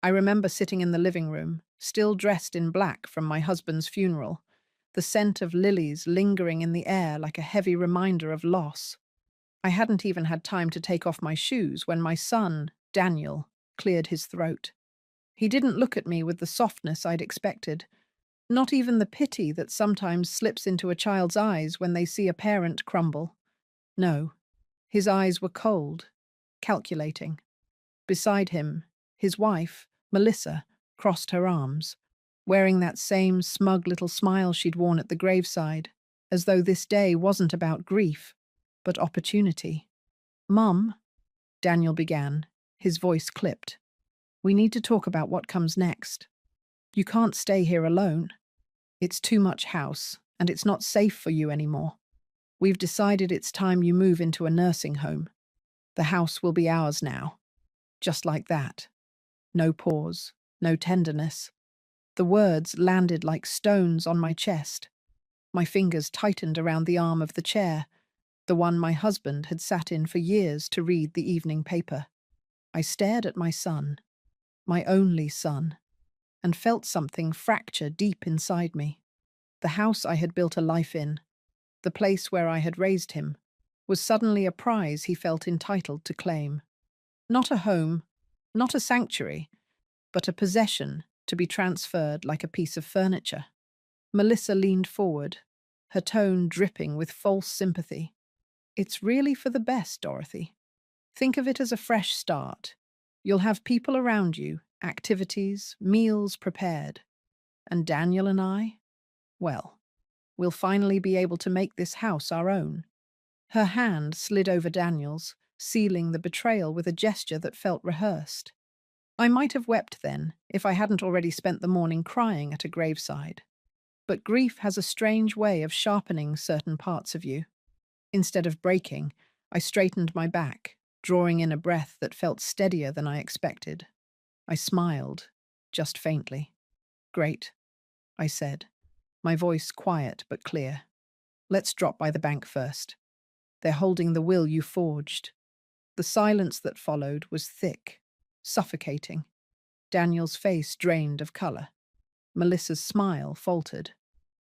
I remember sitting in the living room, still dressed in black from my husband's funeral, the scent of lilies lingering in the air like a heavy reminder of loss. I hadn't even had time to take off my shoes when my son, Daniel, cleared his throat. He didn't look at me with the softness I'd expected, not even the pity that sometimes slips into a child's eyes when they see a parent crumble. No, his eyes were cold, calculating. Beside him, his wife, Melissa, crossed her arms, wearing that same smug little smile she'd worn at the graveside, as though this day wasn't about grief, but opportunity. "Mum," Daniel began, his voice clipped. "We need to talk about what comes next. You can't stay here alone. It's too much house, and it's not safe for you anymore. We've decided it's time you move into a nursing home. The house will be ours now." Just like that. No pause, no tenderness. The words landed like stones on my chest. My fingers tightened around the arm of the chair, the one my husband had sat in for years to read the evening paper. I stared at my son, my only son, and felt something fracture deep inside me. The house I had built a life in, the place where I had raised him, was suddenly a prize he felt entitled to claim. Not a home, not a sanctuary, but a possession to be transferred like a piece of furniture. Melissa leaned forward, her tone dripping with false sympathy. "It's really for the best, Dorothy. Think of it as a fresh start. You'll have people around you, activities, meals prepared. And Daniel and I? Well, we'll finally be able to make this house our own." Her hand slid over Daniel's, sealing the betrayal with a gesture that felt rehearsed. I might have wept then, if I hadn't already spent the morning crying at a graveside. But grief has a strange way of sharpening certain parts of you. Instead of breaking, I straightened my back, drawing in a breath that felt steadier than I expected. I smiled, just faintly. "Great," I said, my voice quiet but clear. "Let's drop by the bank first. They're holding the will you forged." The silence that followed was thick, suffocating. Daniel's face drained of color. Melissa's smile faltered.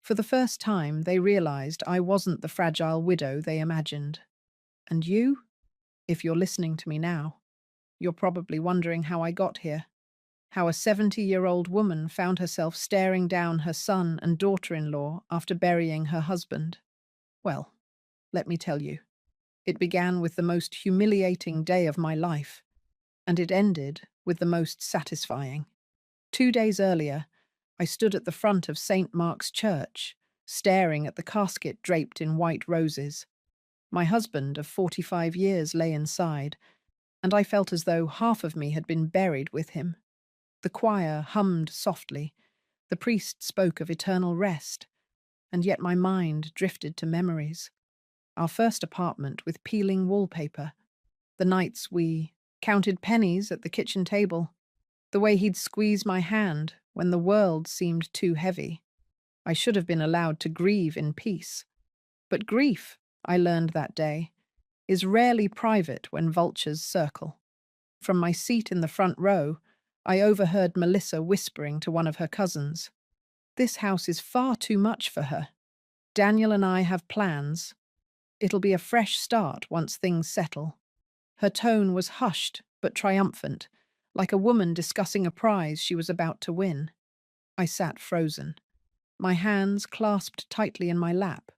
For the first time, they realized I wasn't the fragile widow they imagined. And you, if you're listening to me now, you're probably wondering how I got here. How a 70-year-old woman found herself staring down her son and daughter-in-law after burying her husband. Well, let me tell you. It began with the most humiliating day of my life, and it ended with the most satisfying. 2 days earlier, I stood at the front of St. Mark's Church, staring at the casket draped in white roses. My husband of 45 years lay inside, and I felt as though half of me had been buried with him. The choir hummed softly, the priest spoke of eternal rest, and yet my mind drifted to memories. Our first apartment with peeling wallpaper, the nights we counted pennies at the kitchen table, the way he'd squeeze my hand when the world seemed too heavy. I should have been allowed to grieve in peace. But grief, I learned that day, is rarely private when vultures circle. From my seat in the front row, I overheard Melissa whispering to one of her cousins. "This house is far too much for her. Daniel and I have plans. It'll be a fresh start once things settle." Her tone was hushed but triumphant, like a woman discussing a prize she was about to win. I sat frozen, my hands clasped tightly in my lap.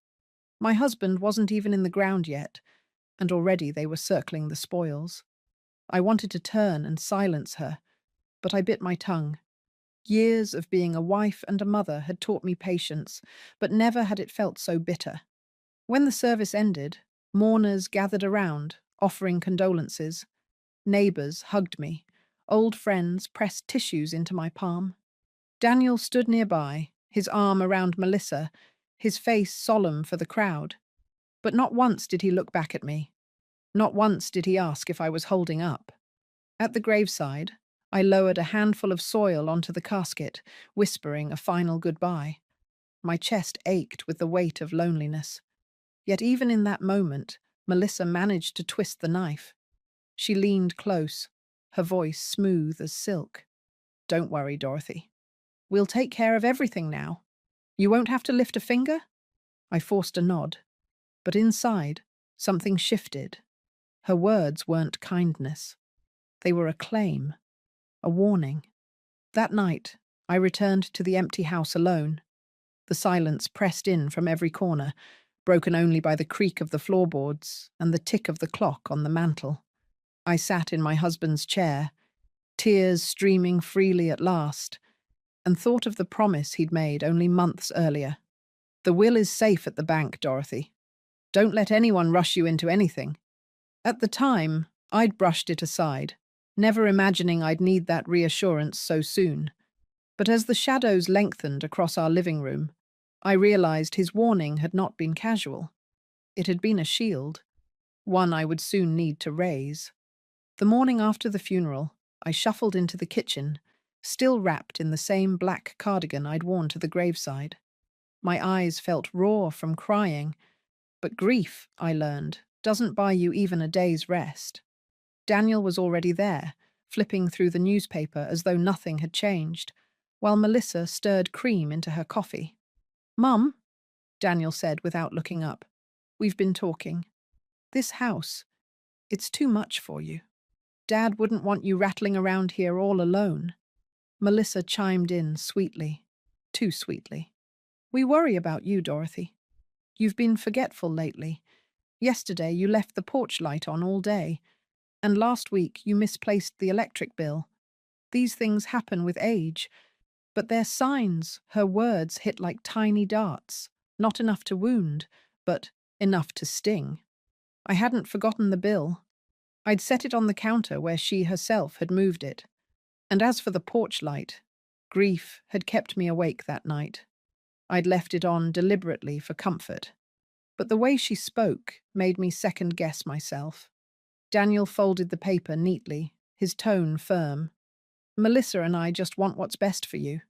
My husband wasn't even in the ground yet, and already they were circling the spoils. I wanted to turn and silence her, but I bit my tongue. Years of being a wife and a mother had taught me patience, but never had it felt so bitter. When the service ended, mourners gathered around, offering condolences. Neighbours hugged me. Old friends pressed tissues into my palm. Daniel stood nearby, his arm around Melissa, his face solemn for the crowd. But not once did he look back at me. Not once did he ask if I was holding up. At the graveside, I lowered a handful of soil onto the casket, whispering a final goodbye. My chest ached with the weight of loneliness. Yet even in that moment, Melissa managed to twist the knife. She leaned close, her voice smooth as silk. Don't worry, Dorothy. We'll take care of everything now. You won't have to lift a finger? I forced a nod, but inside, something shifted. Her words weren't kindness. They were a claim, a warning. That night, I returned to the empty house alone. The silence pressed in from every corner, broken only by the creak of the floorboards and the tick of the clock on the mantel. I sat in my husband's chair, tears streaming freely at last, and thought of the promise he'd made only months earlier. The will is safe at the bank, Dorothy. Don't let anyone rush you into anything. At the time, I'd brushed it aside, never imagining I'd need that reassurance so soon. But as the shadows lengthened across our living room, I realized his warning had not been casual. It had been a shield, one I would soon need to raise. The morning after the funeral, I shuffled into the kitchen, still wrapped in the same black cardigan I'd worn to the graveside. My eyes felt raw from crying, but grief, I learned, doesn't buy you even a day's rest. Daniel was already there, flipping through the newspaper as though nothing had changed, while Melissa stirred cream into her coffee. "Mum," Daniel said without looking up, "we've been talking. This house, it's too much for you. Dad wouldn't want you rattling around here all alone." Melissa chimed in sweetly, too sweetly. "We worry about you, Dorothy. You've been forgetful lately. Yesterday you left the porch light on all day, and last week you misplaced the electric bill. These things happen with age, but they're signs." Her words hit like tiny darts, not enough to wound, but enough to sting. I hadn't forgotten the bill. I'd set it on the counter where she herself had moved it. And as for the porch light, grief had kept me awake that night. I'd left it on deliberately for comfort. But the way she spoke made me second-guess myself. Daniel folded the paper neatly, his tone firm. "Melissa and I just want what's best for you.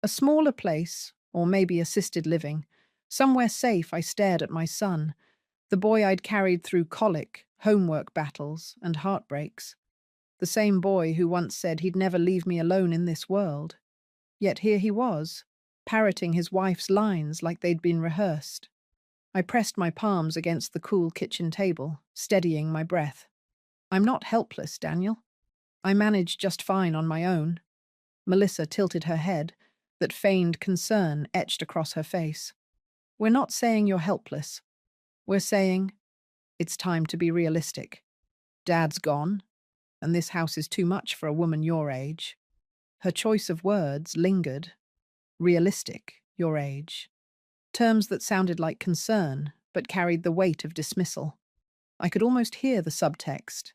A smaller place, or maybe assisted living. Somewhere safe." I stared at my son, the boy I'd carried through colic, homework battles, and heartbreaks. The same boy who once said he'd never leave me alone in this world. Yet here he was, parroting his wife's lines like they'd been rehearsed. I pressed my palms against the cool kitchen table, steadying my breath. "I'm not helpless, Daniel. I manage just fine on my own." Melissa tilted her head, that feigned concern etched across her face. "We're not saying you're helpless. We're saying it's time to be realistic. Dad's gone, and this house is too much for a woman your age." Her choice of words lingered. Realistic, your age. Terms that sounded like concern, but carried the weight of dismissal. I could almost hear the subtext.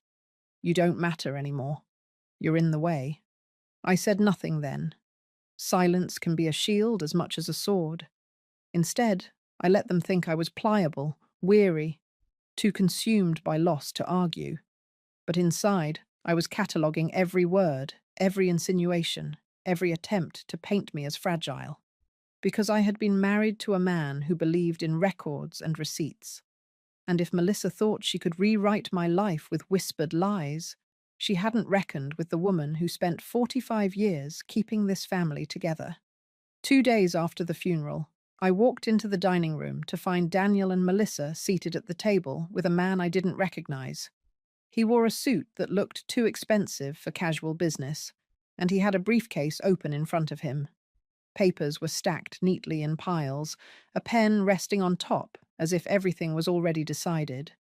You don't matter anymore. You're in the way. I said nothing then. Silence can be a shield as much as a sword. Instead, I let them think I was pliable, weary, too consumed by loss to argue. But inside, I was cataloguing every word, every insinuation, every attempt to paint me as fragile. Because I had been married to a man who believed in records and receipts. And if Melissa thought she could rewrite my life with whispered lies, she hadn't reckoned with the woman who spent 45 years keeping this family together. 2 days after the funeral, I walked into the dining room to find Daniel and Melissa seated at the table with a man I didn't recognize. He wore a suit that looked too expensive for casual business, and he had a briefcase open in front of him. Papers were stacked neatly in piles, a pen resting on top, as if everything was already decided.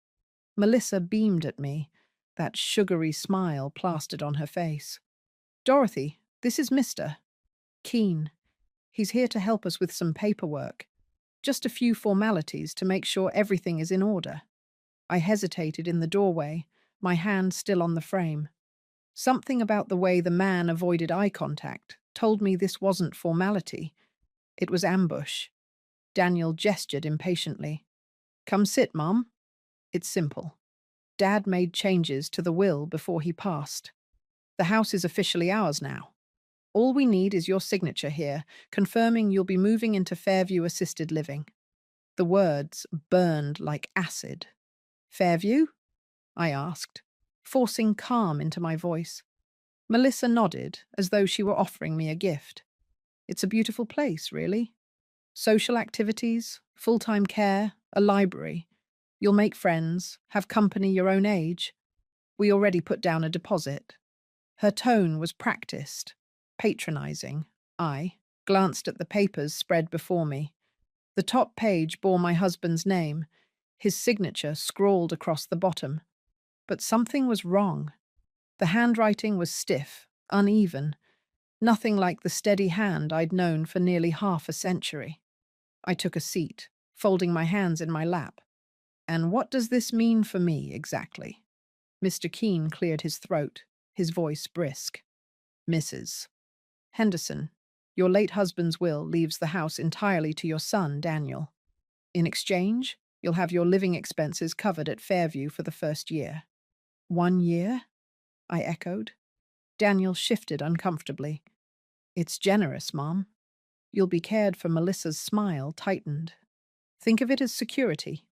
Melissa beamed at me, that sugary smile plastered on her face. "Dorothy, this is Mr. Keene. He's here to help us with some paperwork. Just a few formalities to make sure everything is in order." I hesitated in the doorway, my hand still on the frame. Something about the way the man avoided eye contact told me this wasn't formality. It was ambush. Daniel gestured impatiently. "Come sit, Mom. It's simple. Dad made changes to the will before he passed. The house is officially ours now. All we need is your signature here, confirming you'll be moving into Fairview Assisted Living." The words burned like acid. "Fairview?" I asked, forcing calm into my voice. Melissa nodded, as though she were offering me a gift. It's a beautiful place, really. Social activities, full-time care, a library. You'll make friends, have company your own age. We already put down a deposit. Her tone was practiced, patronizing. I glanced at the papers spread before me. The top page bore my husband's name, his signature scrawled across the bottom. But something was wrong. The handwriting was stiff, uneven, nothing like the steady hand I'd known for nearly half a century. I took a seat, folding my hands in my lap. And what does this mean for me, exactly? Mr. Keene cleared his throat, his voice brisk. Mrs. Henderson, your late husband's will leaves the house entirely to your son, Daniel. In exchange, you'll have your living expenses covered at Fairview for the first year. 1 year? I echoed. Daniel shifted uncomfortably. It's generous, Mom. You'll be cared for. Melissa's smile tightened. Think of it as security.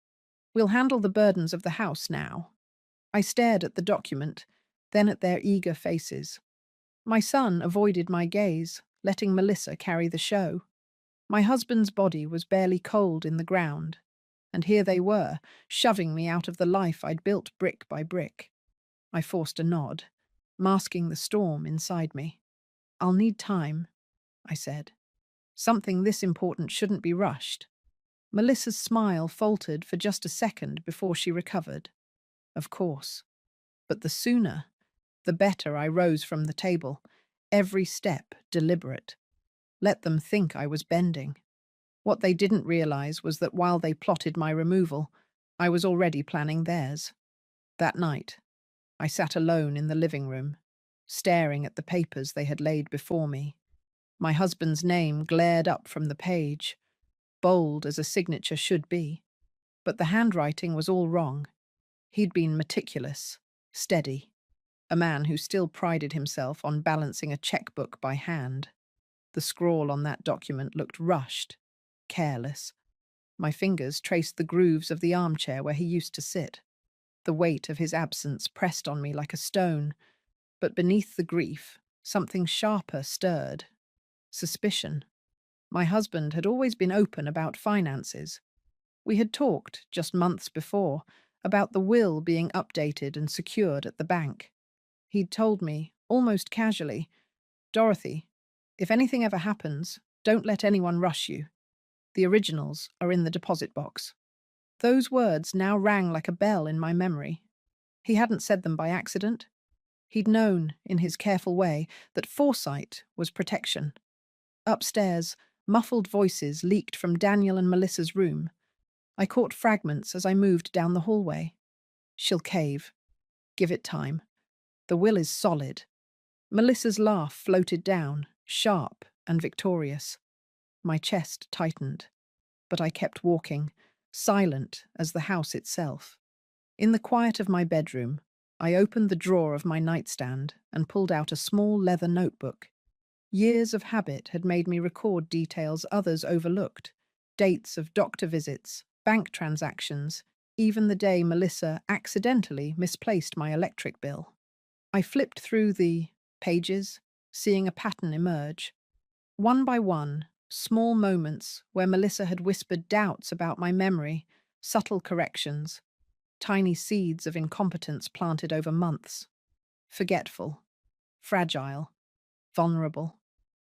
We'll handle the burdens of the house now. I stared at the document, then at their eager faces. My son avoided my gaze, letting Melissa carry the show. My husband's body was barely cold in the ground, and here they were, shoving me out of the life I'd built brick by brick. I forced a nod, masking the storm inside me. I'll need time, I said. Something this important shouldn't be rushed. Melissa's smile faltered for just a second before she recovered. Of course. But the sooner, the better. I rose from the table, every step deliberate. Let them think I was bending. What they didn't realize was that while they plotted my removal, I was already planning theirs. That night, I sat alone in the living room, staring at the papers they had laid before me. My husband's name glared up from the page, bold as a signature should be. But the handwriting was all wrong. He'd been meticulous, steady, a man who still prided himself on balancing a checkbook by hand. The scrawl on that document looked rushed, careless. My fingers traced the grooves of the armchair where he used to sit. The weight of his absence pressed on me like a stone, but beneath the grief, something sharper stirred. Suspicion. My husband had always been open about finances. We had talked, just months before, about the will being updated and secured at the bank. He'd told me, almost casually, Dorothy, if anything ever happens, don't let anyone rush you. The originals are in the deposit box. Those words now rang like a bell in my memory. He hadn't said them by accident. He'd known, in his careful way, that foresight was protection. Upstairs, muffled voices leaked from Daniel and Melissa's room. I caught fragments as I moved down the hallway. She'll cave. Give it time. The will is solid. Melissa's laugh floated down, sharp and victorious. My chest tightened, but I kept walking, silent as the house itself. In the quiet of my bedroom, I opened the drawer of my nightstand and pulled out a small leather notebook. Years of habit had made me record details others overlooked, dates of doctor visits, bank transactions, even the day Melissa accidentally misplaced my electric bill. I flipped through the pages, seeing a pattern emerge. One by one, small moments where Melissa had whispered doubts about my memory, subtle corrections, tiny seeds of incompetence planted over months. Forgetful, fragile, vulnerable.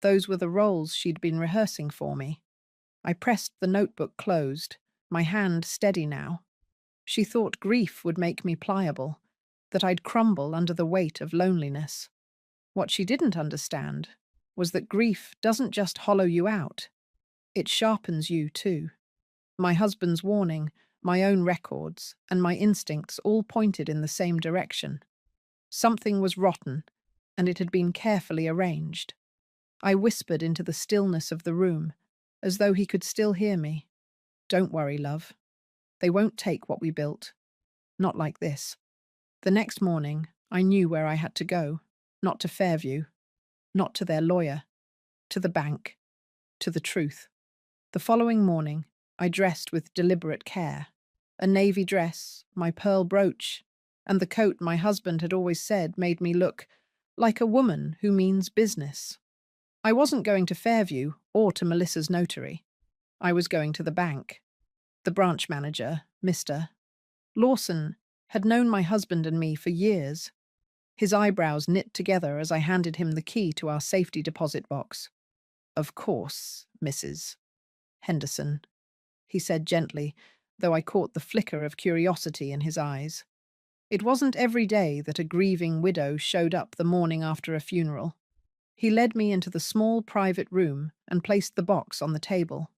Those were the roles she'd been rehearsing for me. I pressed the notebook closed, my hand steady now. She thought grief would make me pliable, that I'd crumble under the weight of loneliness. What she didn't understand was that grief doesn't just hollow you out. It sharpens you too. My husband's warning, my own records, and my instincts all pointed in the same direction. Something was rotten, and it had been carefully arranged. I whispered into the stillness of the room, as though he could still hear me. Don't worry, love. They won't take what we built. Not like this. The next morning, I knew where I had to go. Not to Fairview. Not to their lawyer. To the bank. To the truth. The following morning, I dressed with deliberate care. A navy dress, my pearl brooch, and the coat my husband had always said made me look like a woman who means business. I wasn't going to Fairview or to Melissa's notary. I was going to the bank. The branch manager, Mr. Lawson, had known my husband and me for years. His eyebrows knit together as I handed him the key to our safety deposit box. "Of course, Mrs. Henderson," he said gently, though I caught the flicker of curiosity in his eyes. It wasn't every day that a grieving widow showed up the morning after a funeral. He led me into the small private room and placed the box on the table.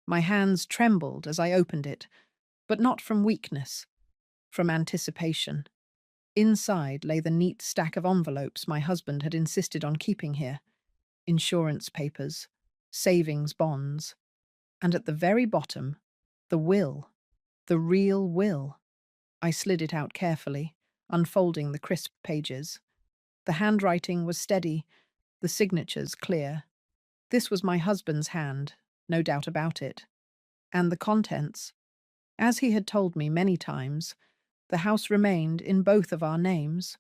My hands trembled as I opened it, but not from weakness, from anticipation. Inside lay the neat stack of envelopes my husband had insisted on keeping here: insurance papers, savings bonds, and at the very bottom, the will, the real will. I slid it out carefully, unfolding the crisp pages. The handwriting was steady, the signatures clear. This was my husband's hand, no doubt about it. And the contents. As he had told me many times, the house remained in both of our names,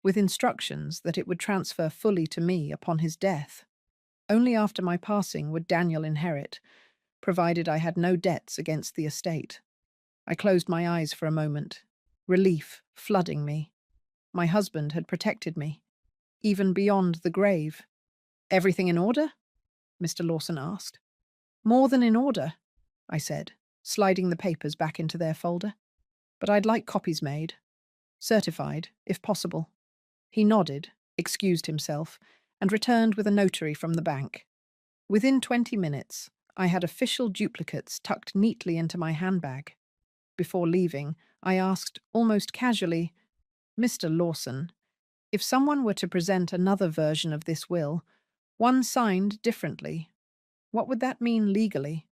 with instructions that it would transfer fully to me upon his death. Only after my passing would Daniel inherit, provided I had no debts against the estate. I closed my eyes for a moment, relief flooding me. My husband had protected me, even beyond the grave. "Everything in order?" Mr. Lawson asked. "More than in order," I said, sliding the papers back into their folder. "But I'd like copies made. Certified, if possible." He nodded, excused himself, and returned with a notary from the bank. Within 20 minutes, I had official duplicates tucked neatly into my handbag. Before leaving, I asked, almost casually, "Mr. Lawson, if someone were to present another version of this will, one signed differently, what would that mean legally?"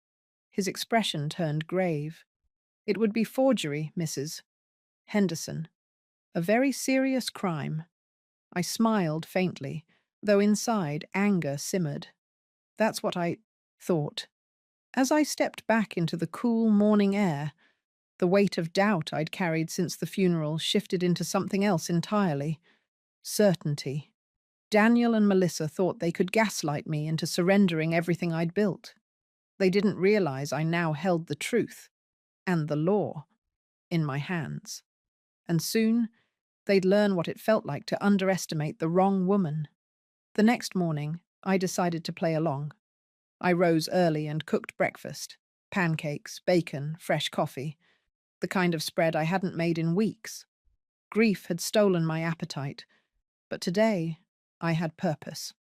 His expression turned grave. "It would be forgery, Mrs. Henderson. A very serious crime." I smiled faintly, though inside anger simmered. That's what I thought. As I stepped back into the cool morning air, the weight of doubt I'd carried since the funeral shifted into something else entirely: certainty. Daniel and Melissa thought they could gaslight me into surrendering everything I'd built. They didn't realize I now held the truth, and the law, in my hands. And soon, they'd learn what it felt like to underestimate the wrong woman. The next morning, I decided to play along. I rose early and cooked breakfast: pancakes, bacon, fresh coffee, the kind of spread I hadn't made in weeks. Grief had stolen my appetite, but today I had purpose.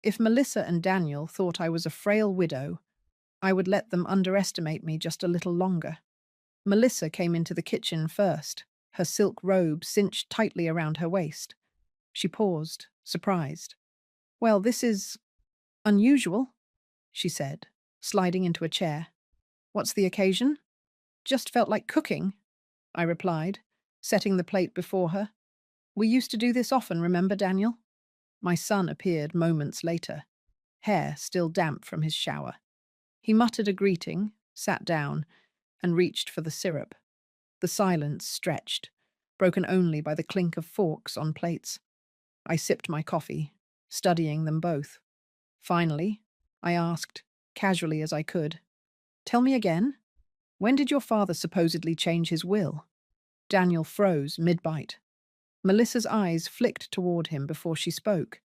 If Melissa and Daniel thought I was a frail widow, I would let them underestimate me just a little longer. Melissa came into the kitchen first, her silk robe cinched tightly around her waist. She paused, surprised. "Well, this is unusual," she said, sliding into a chair. "What's the occasion?" "Just felt like cooking," I replied, setting the plate before her. "We used to do this often, remember, Daniel?" My son appeared moments later, hair still damp from his shower. He muttered a greeting, sat down, and reached for the syrup. The silence stretched, broken only by the clink of forks on plates. I sipped my coffee, studying them both. Finally, I asked, casually as I could, "Tell me again, when did your father supposedly change his will?" Daniel froze mid-bite. Melissa's eyes flicked toward him before she spoke.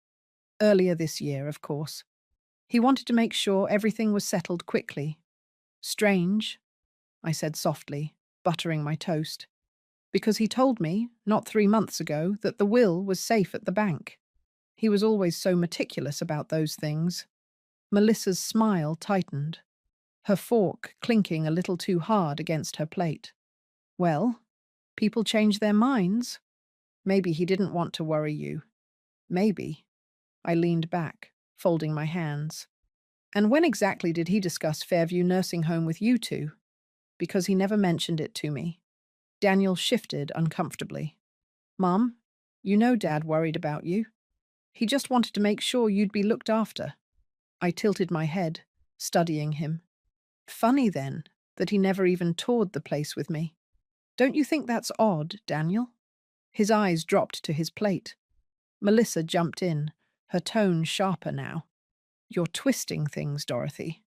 "Earlier this year, of course. He wanted to make sure everything was settled quickly." "Strange," I said softly, buttering my toast, "because he told me, not 3 months ago, that the will was safe at the bank. He was always so meticulous about those things." Melissa's smile tightened, her fork clinking a little too hard against her plate. "Well, people change their minds. Maybe he didn't want to worry you. Maybe." I leaned back, folding my hands. "And when exactly did he discuss Fairview Nursing Home with you two? Because he never mentioned it to me." Daniel shifted uncomfortably. "Mom, you know Dad worried about you. He just wanted to make sure you'd be looked after." I tilted my head, studying him. "Funny, then, that he never even toured the place with me. Don't you think that's odd, Daniel?" His eyes dropped to his plate. Melissa jumped in, her tone sharper now. You're twisting things, Dorothy.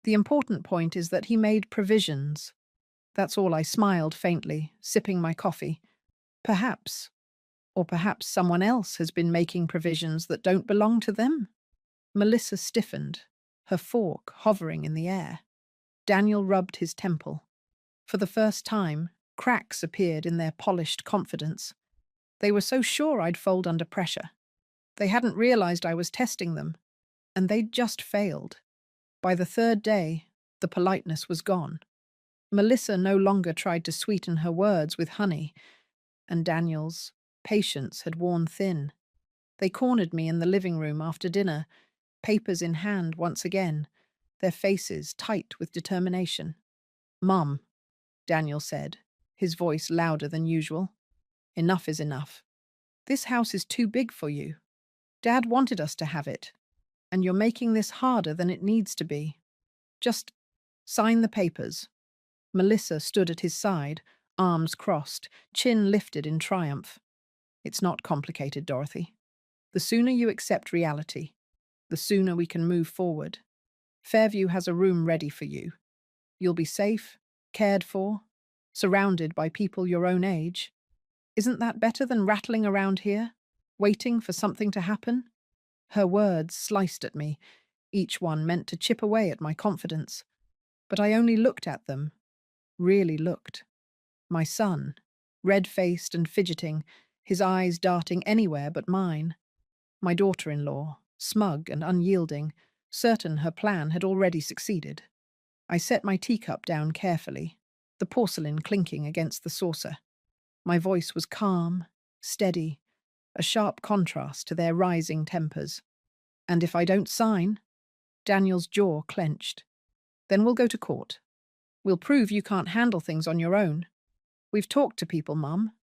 The important point is that he made provisions. That's all. I smiled faintly, sipping my coffee. Perhaps, or perhaps someone else has been making provisions that don't belong to them. Melissa stiffened, her fork hovering in the air. Daniel rubbed his temple. For the first time, cracks appeared in their polished confidence. They were so sure I'd fold under pressure. They hadn't realized I was testing them, and they'd just failed. By the third day, the politeness was gone. Melissa no longer tried to sweeten her words with honey, and Daniel's patience had worn thin. They cornered me in the living room after dinner, papers in hand once again, their faces tight with determination. "Mum," Daniel said, his voice louder than usual. "Enough is enough. This house is too big for you. Dad wanted us to have it, and you're making this harder than it needs to be. Just sign the papers." Melissa stood at his side, arms crossed, chin lifted in triumph. "It's not complicated, Dorothy. The sooner you accept reality, the sooner we can move forward. Fairview has a room ready for you. You'll be safe, cared for, surrounded by people your own age. Isn't that better than rattling around here, waiting for something to happen?" Her words sliced at me, each one meant to chip away at my confidence. But I only looked at them, really looked. My son, red-faced and fidgeting, his eyes darting anywhere but mine. My daughter-in-law, smug and unyielding, certain her plan had already succeeded. I set my teacup down carefully, the porcelain clinking against the saucer. My voice was calm, steady, a sharp contrast to their rising tempers. "And if I don't sign?" Daniel's jaw clenched. "Then we'll go to court. We'll prove you can't handle things on your own. We've talked to people, Mum.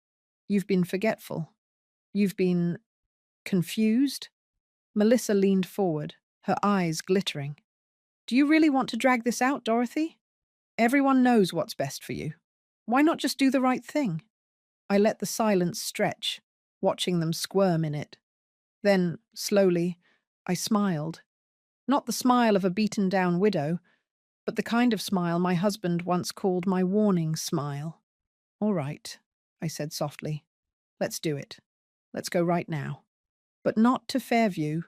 You've been forgetful. You've been confused." Melissa leaned forward, her eyes glittering. "Do you really want to drag this out, Dorothy? Everyone knows what's best for you. Why not just do the right thing?" I let the silence stretch, watching them squirm in it. Then, slowly, I smiled. Not the smile of a beaten-down widow, but the kind of smile my husband once called my warning smile. "All right," I said softly. "Let's do it. Let's go right now." "But not to Fairview."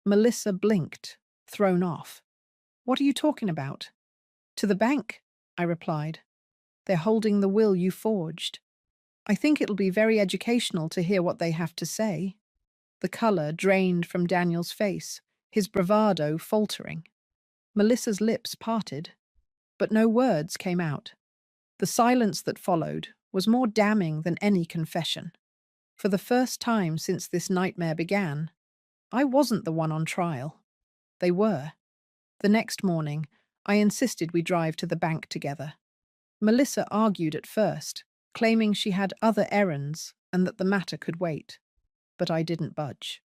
Melissa blinked, thrown off. "What are you talking about?" "To the bank," I replied. "They're holding the will you forged. I think it'll be very educational to hear what they have to say." The colour drained from Daniel's face, his bravado faltering. Melissa's lips parted, but no words came out. The silence that followed was more damning than any confession. For the first time since this nightmare began, I wasn't the one on trial. They were. The next morning, I insisted we drive to the bank together. Melissa argued at first, claiming she had other errands and that the matter could wait. But I didn't budge.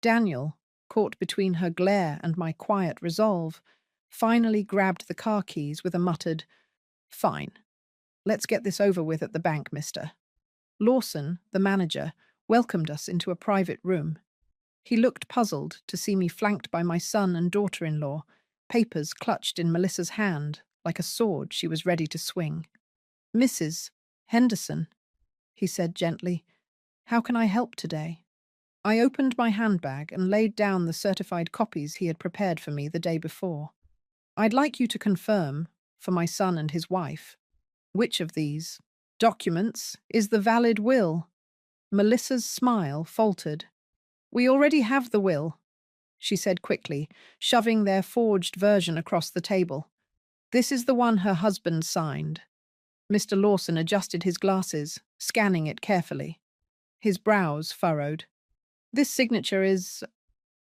Daniel, caught between her glare and my quiet resolve, finally grabbed the car keys with a muttered, "Fine. Let's get this over with at the bank, mister." Lawson, the manager, welcomed us into a private room. He looked puzzled to see me flanked by my son and daughter-in-law, papers clutched in Melissa's hand like a sword she was ready to swing. "Mrs. Henderson," he said gently, "how can I help today?" I opened my handbag and laid down the certified copies he had prepared for me the day before. "I'd like you to confirm, for my son and his wife, which of these documents is the valid will." Melissa's smile faltered. "We already have the will," she said quickly, shoving their forged version across the table. "This is the one her husband signed." Mr. Lawson adjusted his glasses, scanning it carefully. His brows furrowed. "This signature is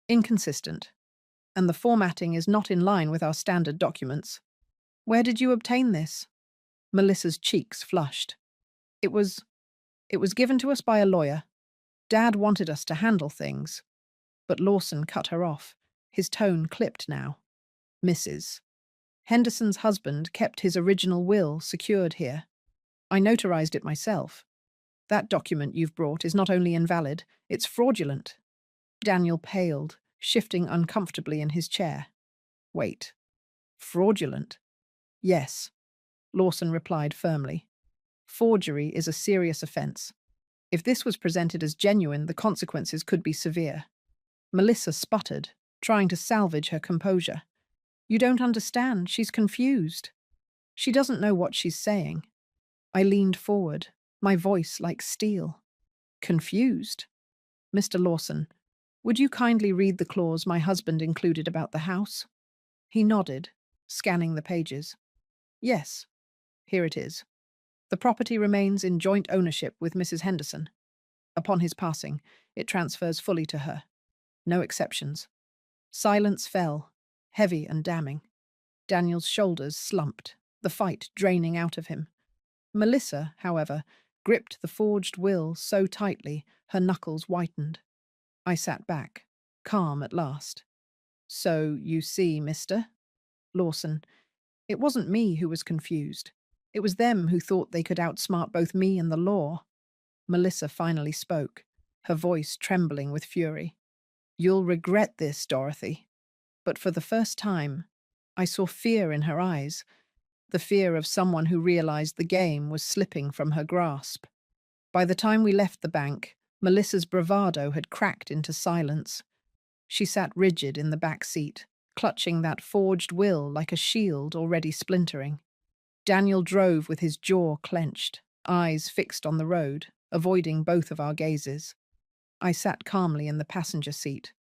inconsistent, and the formatting is not in line with our standard documents. Where did you obtain this?" Melissa's cheeks flushed. It was given to us by a lawyer. Dad wanted us to handle things." But Lawson cut her off, his tone clipped now. "Mrs. Henderson's husband kept his original will secured here. I notarized it myself. That document you've brought is not only invalid, it's fraudulent. Daniel paled, shifting uncomfortably in his chair. Wait. Fraudulent? Yes, Lawson replied firmly. Forgery is a serious offence. If this was presented as genuine, the consequences could be severe. Melissa sputtered, trying to salvage her composure. You don't understand. She's confused. She doesn't know what she's saying. I leaned forward, my voice like steel. Confused? Mr. Lawson, would you kindly read the clause my husband included about the house? He nodded, scanning the pages. Yes, here it is. The property remains in joint ownership with Mrs. Henderson. Upon his passing, it transfers fully to her. No exceptions. Silence fell, heavy and damning. Daniel's shoulders slumped, the fight draining out of him. Melissa, however, gripped the forged will so tightly her knuckles whitened. I sat back, calm at last. So, you see, mister? Lawson, it wasn't me who was confused. It was them who thought they could outsmart both me and the law. Melissa finally spoke, her voice trembling with fury. You'll regret this, Dorothy. But for the first time, I saw fear in her eyes, the fear of someone who realized the game was slipping from her grasp. By the time we left the bank, Melissa's bravado had cracked into silence. She sat rigid in the back seat, clutching that forged will like a shield already splintering. Daniel drove with his jaw clenched, eyes fixed on the road, avoiding both of our gazes. I sat calmly in the passenger seat,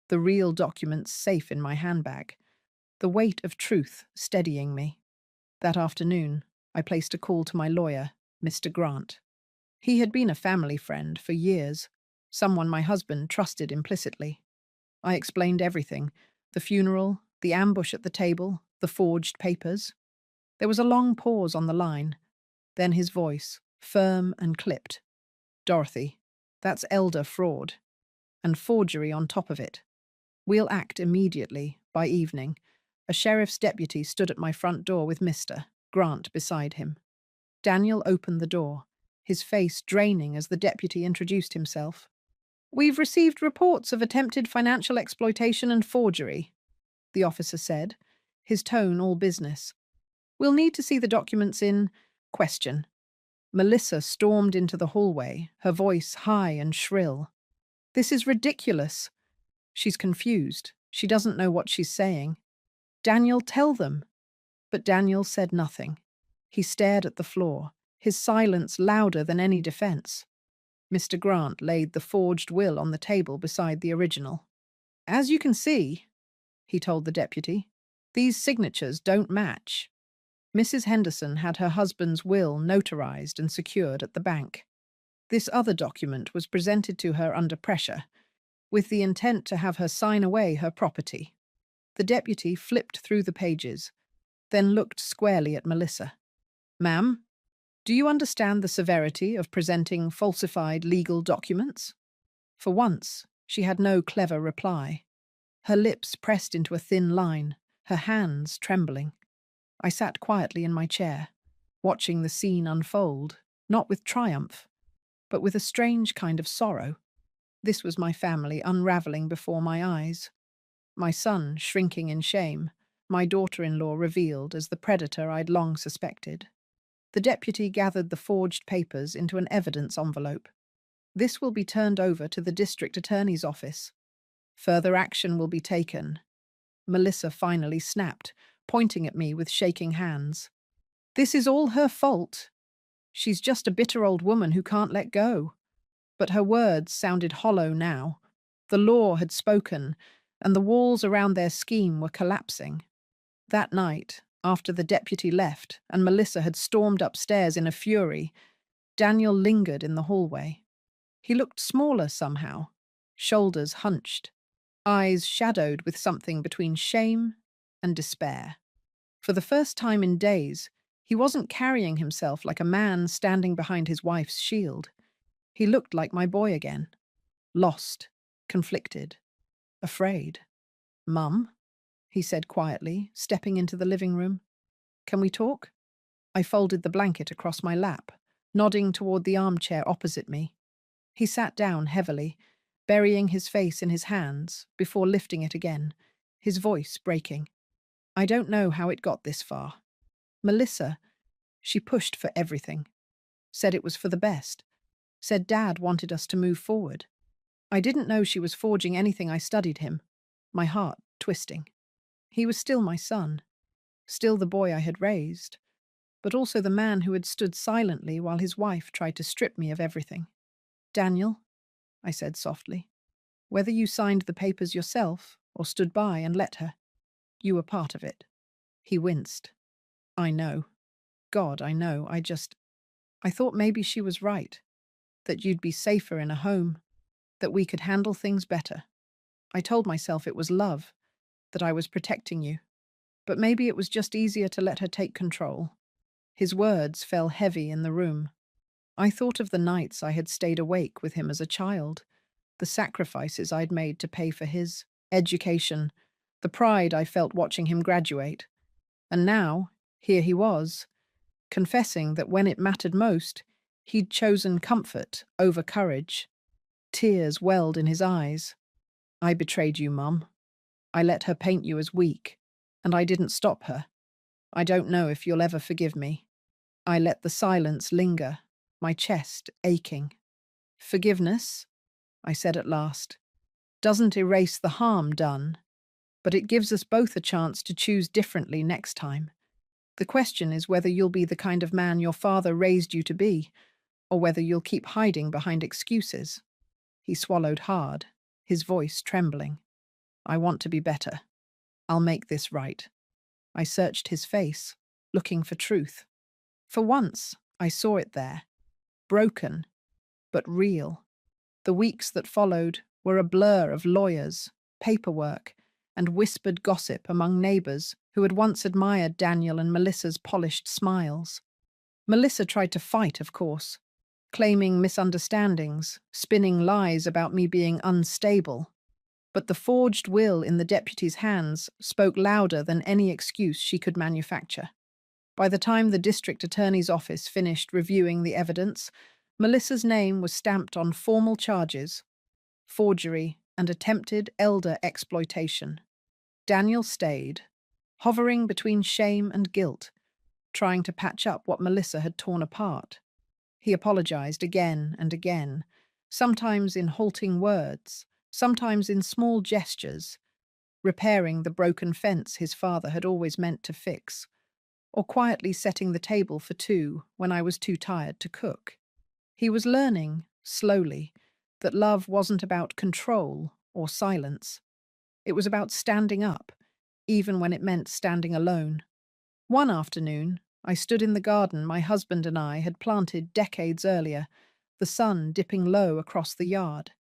the real documents safe in my handbag, the weight of truth steadying me. That afternoon, I placed a call to my lawyer, Mr. Grant. He had been a family friend for years, someone my husband trusted implicitly. I explained everything, the funeral, the ambush at the table, the forged papers. There was a long pause on the line, then his voice, firm and clipped. Dorothy, that's elder fraud. And forgery on top of it. We'll act immediately, by evening. A sheriff's deputy stood at my front door with Mr. Grant beside him. Daniel opened the door, his face draining as the deputy introduced himself. We've received reports of attempted financial exploitation and forgery, the officer said, his tone all business. We'll need to see the documents in question. Melissa stormed into the hallway, her voice high and shrill. This is ridiculous. She's confused. She doesn't know what she's saying. Daniel, tell them. But Daniel said nothing. He stared at the floor, his silence louder than any defense. Mr. Grant laid the forged will on the table beside the original. As you can see, he told the deputy, these signatures don't match. Mrs. Henderson had her husband's will notarized and secured at the bank. This other document was presented to her under pressure, with the intent to have her sign away her property. The deputy flipped through the pages, then looked squarely at Melissa. Ma'am, do you understand the severity of presenting falsified legal documents? For once, she had no clever reply. Her lips pressed into a thin line, her hands trembling. I sat quietly in my chair, watching the scene unfold, not with triumph, but with a strange kind of sorrow. This was my family unraveling before my eyes. My son shrinking in shame, my daughter-in-law revealed as the predator I'd long suspected. The deputy gathered the forged papers into an evidence envelope. This will be turned over to the district attorney's office. Further action will be taken. Melissa finally snapped, pointing at me with shaking hands. This is all her fault. She's just a bitter old woman who can't let go. But her words sounded hollow now. The law had spoken, and the walls around their scheme were collapsing. That night, after the deputy left and Melissa had stormed upstairs in a fury, Daniel lingered in the hallway. He looked smaller somehow, shoulders hunched, eyes shadowed with something between shame and despair. For the first time in days, he wasn't carrying himself like a man standing behind his wife's shield. He looked like my boy again, lost, conflicted, afraid. Mum, he said quietly, stepping into the living room. Can we talk? I folded the blanket across my lap, nodding toward the armchair opposite me. He sat down heavily, burying his face in his hands before lifting it again, his voice breaking. I don't know how it got this far. Melissa, she pushed for everything, said it was for the best, said Dad wanted us to move forward. I didn't know she was forging anything. I studied him, my heart twisting. He was still my son, still the boy I had raised, but also the man who had stood silently while his wife tried to strip me of everything. Daniel, I said softly, whether you signed the papers yourself or stood by and let her, you were part of it. He winced. I know. God, I know. I thought maybe she was right, that you'd be safer in a home, that we could handle things better. I told myself it was love, that I was protecting you, but maybe it was just easier to let her take control. His words fell heavy in the room. I thought of the nights I had stayed awake with him as a child, the sacrifices I'd made to pay for his education, the pride I felt watching him graduate. And now, here he was, confessing that when it mattered most, he'd chosen comfort over courage. Tears welled in his eyes. I betrayed you, Mum. I let her paint you as weak, and I didn't stop her. I don't know if you'll ever forgive me. I let the silence linger, my chest aching. Forgiveness, I said at last, doesn't erase the harm done, but it gives us both a chance to choose differently next time. The question is whether you'll be the kind of man your father raised you to be, or whether you'll keep hiding behind excuses. He swallowed hard, his voice trembling. I want to be better. I'll make this right. I searched his face, looking for truth. For once, I saw it there. Broken, but real. The weeks that followed were a blur of lawyers, paperwork, and whispered gossip among neighbors who had once admired Daniel and Melissa's polished smiles. Melissa tried to fight, of course, claiming misunderstandings, spinning lies about me being unstable. But the forged will in the deputy's hands spoke louder than any excuse she could manufacture. By the time the district attorney's office finished reviewing the evidence, Melissa's name was stamped on formal charges: forgery and attempted elder exploitation. Daniel stayed, hovering between shame and guilt, trying to patch up what Melissa had torn apart. He apologized again and again, sometimes in halting words, sometimes in small gestures, repairing the broken fence his father had always meant to fix, or quietly setting the table for two when I was too tired to cook. He was learning, slowly, that love wasn't about control or silence. It was about standing up, even when it meant standing alone. One afternoon, I stood in the garden my husband and I had planted decades earlier, the sun dipping low across the yard.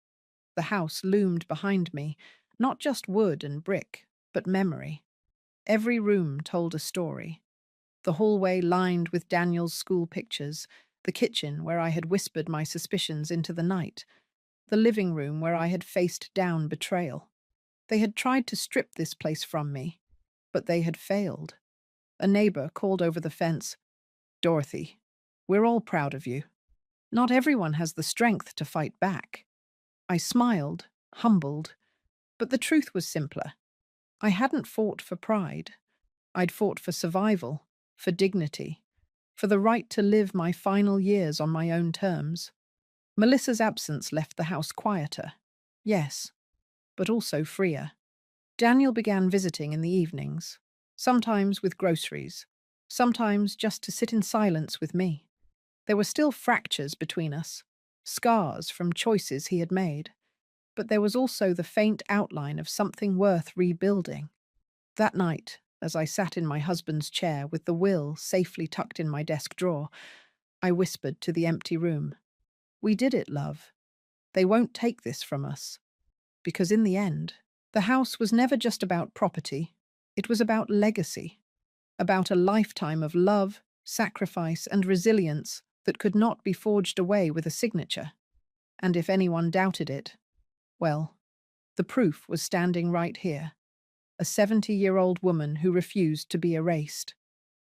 The house loomed behind me, not just wood and brick, but memory. Every room told a story. The hallway lined with Daniel's school pictures, the kitchen where I had whispered my suspicions into the night, the living room where I had faced down betrayal. They had tried to strip this place from me, but they had failed. A neighbor called over the fence, "Dorothy, we're all proud of you. Not everyone has the strength to fight back." I smiled, humbled, but the truth was simpler. I hadn't fought for pride. I'd fought for survival, for dignity, for the right to live my final years on my own terms. Melissa's absence left the house quieter, yes, but also freer. Daniel began visiting in the evenings, sometimes with groceries, sometimes just to sit in silence with me. There were still fractures between us, scars from choices he had made, but there was also the faint outline of something worth rebuilding. That night, as I sat in my husband's chair with the will safely tucked in my desk drawer, I whispered to the empty room, "We did it, love. They won't take this from us." Because in the end, the house was never just about property. It was about legacy, about a lifetime of love, sacrifice, and resilience that could not be forged away with a signature. And if anyone doubted it, well, the proof was standing right here. A 70-year-old woman who refused to be erased.